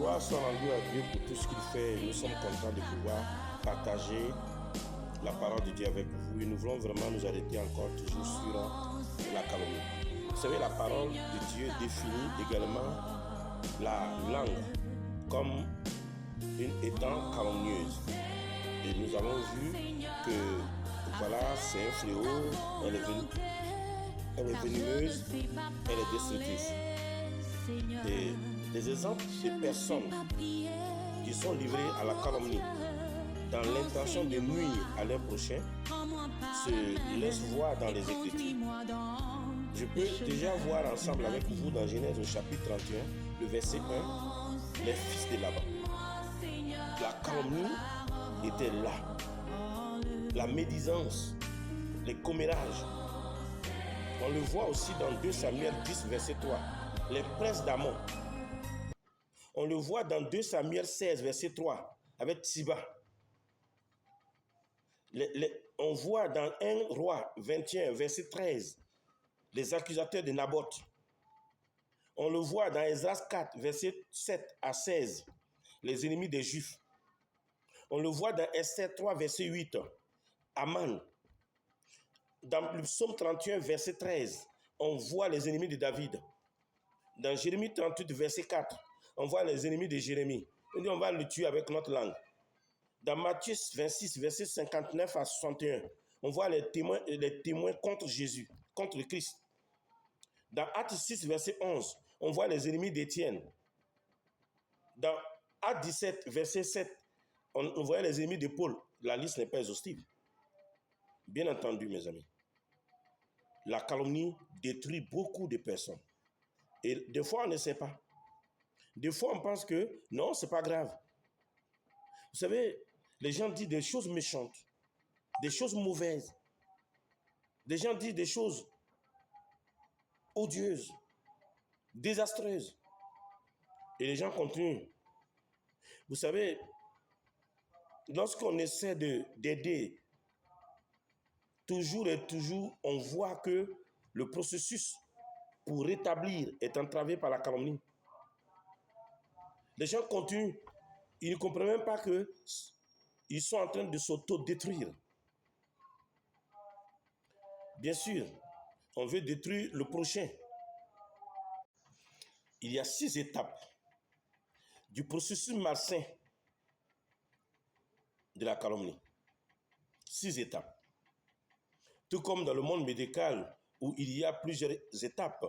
Gloire soit rendue à Dieu pour tout ce qu'il fait. Nous sommes contents de pouvoir partager la parole de Dieu avec vous. Et nous voulons vraiment nous arrêter encore toujours sur la calomnie. Vous savez, la parole de Dieu définit également la langue comme étant calomnieuse. Et nous avons vu que voilà, c'est un fléau, elle est venimeuse, elle est destructrice. Et des exemples de personnes qui sont livrées à la calomnie dans l'intention de nuire à leur prochain se laissent voir dans les Écritures. Je peux déjà voir ensemble avec vous dans Genèse au chapitre 31, le verset 1, les fils de Laban. La calomnie était là. La médisance, les commérages. On le voit aussi dans 2 Samuel 10, verset 3. Les princes d'Amon. On le voit dans 2 Samuel 16, verset 3, avec Tsiba. On voit dans 1 Roi 21, verset 13, les accusateurs de Naboth. On le voit dans Esdras 4, verset 7 à 16, les ennemis des Juifs. On le voit dans Esther 3, verset 8, Aman. Dans le psaume 31, verset 13, on voit les ennemis de David. Dans Jérémie 38, verset 4, on voit les ennemis de Jérémie. On dit on va le tuer avec notre langue. Dans Matthieu 26, verset 59 à 61, on voit les témoins contre Jésus, contre le Christ. Dans Actes 6, verset 11, on voit les ennemis d'Étienne. Dans Actes 17, verset 7, on voit les ennemis de Paul. La liste n'est pas exhaustive. Bien entendu, mes amis, la calomnie détruit beaucoup de personnes. Et des fois, on ne sait pas. Des fois, on pense que non, c'est pas grave. Vous savez, les gens disent des choses méchantes, des choses mauvaises. Des gens disent des choses odieuses, désastreuses. Et les gens continuent. Vous savez, lorsqu'on essaie d'aider, toujours et toujours, on voit que le processus pour rétablir est entravé par la calomnie. Les gens continuent. Ils ne comprennent même pas qu'ils sont en train de s'auto-détruire. Bien sûr, on veut détruire le prochain. Il y a 6 étapes du processus malsain de la calomnie. 6 étapes. Tout comme dans le monde médical, où il y a plusieurs étapes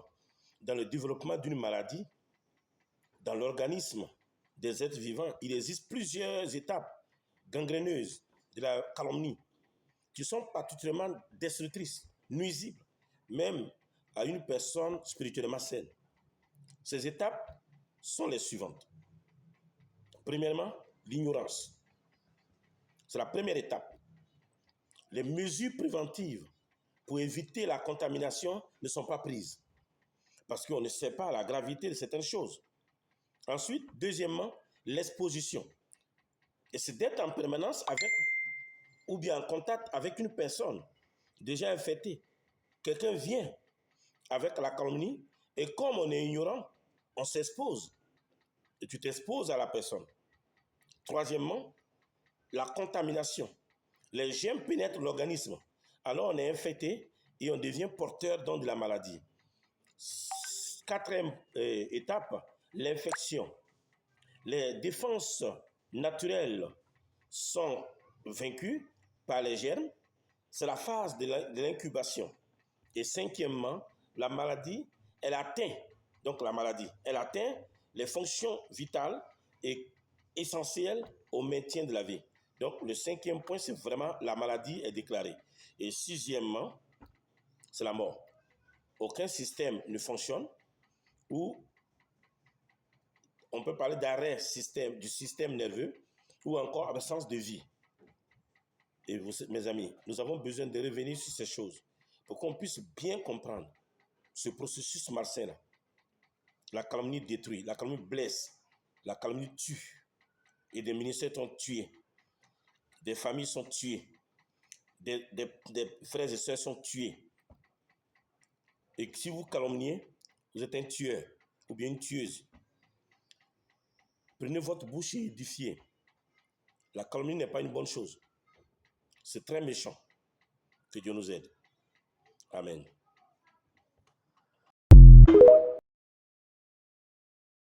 dans le développement d'une maladie, dans l'organisme des êtres vivants, il existe plusieurs étapes gangréneuses de la calomnie qui sont particulièrement destructrices, nuisibles, même à une personne spirituellement saine. Ces étapes sont les suivantes. Premièrement, l'ignorance. C'est la première étape. Les mesures préventives pour éviter la contamination ne sont pas prises parce qu'on ne sait pas la gravité de certaines choses. Ensuite, deuxièmement, l'exposition. Et c'est d'être en permanence avec ou bien en contact avec une personne déjà infectée. Quelqu'un vient avec la calomnie et comme on est ignorant, on s'expose. Et tu t'exposes à la personne. Troisièmement, la contamination. Les germes pénètrent l'organisme. Alors on est infecté et on devient porteur donc de la maladie. Quatrième étape, l'infection. Les défenses naturelles sont vaincues par les germes. C'est la phase de l'incubation. Et cinquièmement, la maladie, elle atteint les fonctions vitales et essentielles au maintien de la vie. Donc, le 5e point, c'est vraiment la maladie est déclarée. Et 6e, c'est la mort. Aucun système ne fonctionne ou on peut parler d'arrêt du système nerveux ou encore absence de vie. Et vous, mes amis, nous avons besoin de revenir sur ces choses pour qu'on puisse bien comprendre ce processus malsain-là. La calomnie détruit, la calomnie blesse, la calomnie tue. Et des ministères sont tués. Des familles sont tuées, des frères et sœurs sont tués. Et si vous calomniez, vous êtes un tueur ou bien une tueuse. Prenez votre bouche et édifiez. La calomnie n'est pas une bonne chose. C'est très méchant. Que Dieu nous aide. Amen.